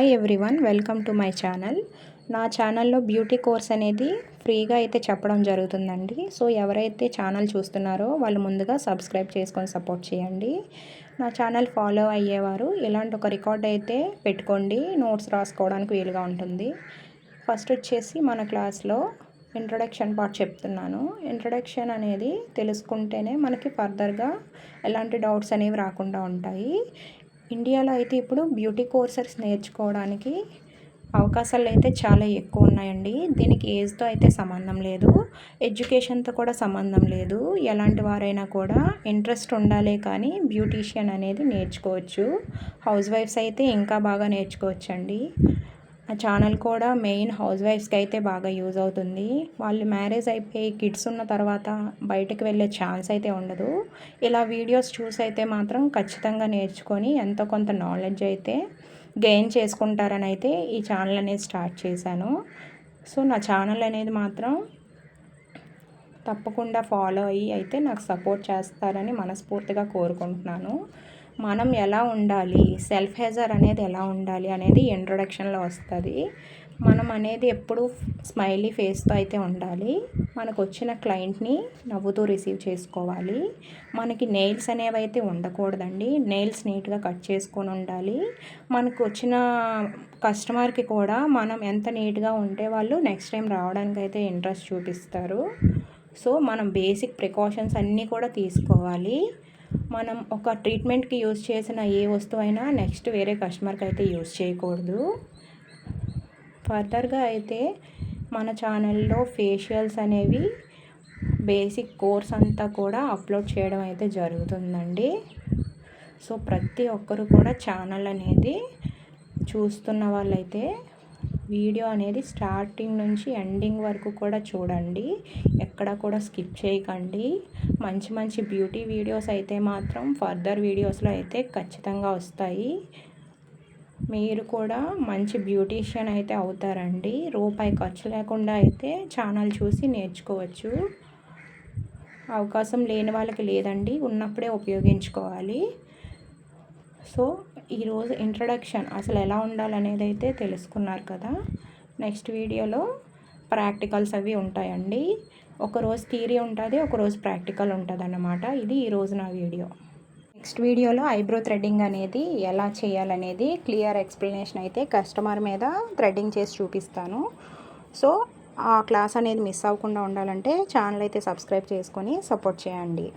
Hi everyone, welcome to my channel. నా ఛానల్లో beauty course అనేది ఫ్రీగా అయితే చెప్పడం జరుగుతుందండి. సో ఎవరైతే ఛానల్ చూస్తున్నారో వాళ్ళు ముందుగా సబ్స్క్రైబ్ చేసుకొని సపోర్ట్ చేయండి. నా ఛానల్ ఫాలో అయ్యేవారు ఇలాంటి ఒక రికార్డ్ అయితే పెట్టుకోండి, నోట్స్ రాసుకోవడానికి వీలుగా ఉంటుంది. ఫస్ట్ వచ్చేసి మన క్లాస్లో ఇంట్రొడక్షన్ పార్ట్ చెప్తున్నాను. ఇంట్రొడక్షన్ అనేది తెలుసుకుంటేనే మనకి ఫర్దర్గా ఎలాంటి డౌట్స్ అనేవి రాకుండా ఉంటాయి. ఇండియాలో అయితే ఇప్పుడు బ్యూటీ కోర్సెస్ నేర్చుకోవడానికి అవకాశాలు అయితే చాలా ఎక్కువ ఉన్నాయండి. దీనికి ఏజ్తో అయితే సంబంధం లేదు, ఎడ్యుకేషన్తో కూడా సంబంధం లేదు. ఎలాంటి వారైనా కూడా ఇంట్రెస్ట్ ఉండాలి కానీ బ్యూటీషియన్ అనేది నేర్చుకోవచ్చు. హౌస్ వైఫ్స్ అయితే ఇంకా బాగా నేర్చుకోవచ్చండి. ఆ ఛానల్ కూడా మెయిన్ హౌస్ వైఫ్స్కి అయితే బాగా యూజ్ అవుతుంది. వాళ్ళు మ్యారేజ్ అయిపోయి కిడ్స్ ఉన్న తర్వాత బయటకు వెళ్ళే ఛాన్స్ అయితే ఉండదు. ఇలా వీడియోస్ చూసి అయితే మాత్రం ఖచ్చితంగా నేర్చుకొని ఎంతో కొంత నాలెడ్జ్ అయితే గెయిన్ చేసుకుంటారని అయితే ఈ ఛానల్ అనేది స్టార్ట్ చేశాను. సో నా ఛానల్ అనేది మాత్రం తప్పకుండా ఫాలో అయ్యి అయితే నాకు సపోర్ట్ చేస్తారని మనస్ఫూర్తిగా కోరుకుంటున్నాను. మనం ఎలా ఉండాలి, సెల్ఫ్ హెజర్ అనేది ఎలా ఉండాలి అనేది ఇంట్రొడక్షన్లో వస్తుంది. మనం అనేది ఎప్పుడు స్మైలీ ఫేస్తో అయితే ఉండాలి. మనకు వచ్చిన క్లయింట్ని నవ్వుతూ రిసీవ్ చేసుకోవాలి. మనకి నెయిల్స్ అనేవి అయితే ఉండకూడదండి. నెయిల్స్ నీట్గా కట్ చేసుకొని ఉండాలి. మనకు వచ్చిన కస్టమర్కి కూడా మనం ఎంత నీట్గా ఉంటే వాళ్ళు నెక్స్ట్ టైం రావడానికి అయితే ఇంట్రెస్ట్ చూపిస్తారు. సో మనం బేసిక్ ప్రికాషన్స్ అన్నీ కూడా తీసుకోవాలి. మనం ఒక ట్రీట్మెంట్కి యూజ్ చేసిన ఏ వస్తువు అయినా నెక్స్ట్ వేరే కస్టమర్కి అయితే యూజ్ చేయకూడదు. ఫర్దర్గా అయితే మన ఛానల్లో ఫేషియల్స్ అనేవి బేసిక్ కోర్స్ అంతా కూడా అప్లోడ్ చేయడం అయితే జరుగుతుందండి. సో ప్రతి ఒక్కరు కూడా ఛానల్ అనేది చూస్తున్న వాళ్ళైతే వీడియో అనేది స్టార్టింగ్ నుంచి ఎండింగ్ వరకు కూడా చూడండి, ఎక్కడ కూడా స్కిప్ చేయకండి. మంచి మంచి బ్యూటీ వీడియోస్ అయితే మాత్రం ఫర్దర్ వీడియోస్లో అయితే ఖచ్చితంగా వస్తాయి. మీరు కూడా మంచి బ్యూటీషియన్ అయితే అవుతారండి. రూపాయి ఖర్చు లేకుండా అయితే ఛానల్ చూసి నేర్చుకోవచ్చు. అవకాశం లేని వాళ్ళకి లేదండి, ఉన్నప్పుడే ఉపయోగించుకోవాలి. సో ఈరోజు ఇంట్రడక్షన్ అసలు ఎలా ఉండాలనేది అయితే తెలుసుకున్నారు కదా. నెక్స్ట్ వీడియోలో ప్రాక్టికల్స్ అవి ఉంటాయండి. ఒకరోజు థియరీ ఉంటుంది, ఒకరోజు ప్రాక్టికల్ ఉంటుంది అన్నమాట. ఇది ఈరోజు నా వీడియో. నెక్స్ట్ వీడియోలో ఐబ్రో థ్రెడ్డింగ్ అనేది ఎలా చేయాలనేది క్లియర్ ఎక్స్ప్లెనేషన్ అయితే కస్టమర్ మీద థ్రెడ్డింగ్ చేసి చూపిస్తాను. సో ఆ క్లాస్ అనేది మిస్ అవ్వకుండా ఉండాలంటే ఛానల్ అయితే సబ్స్క్రైబ్ చేసుకొని సపోర్ట్ చేయండి.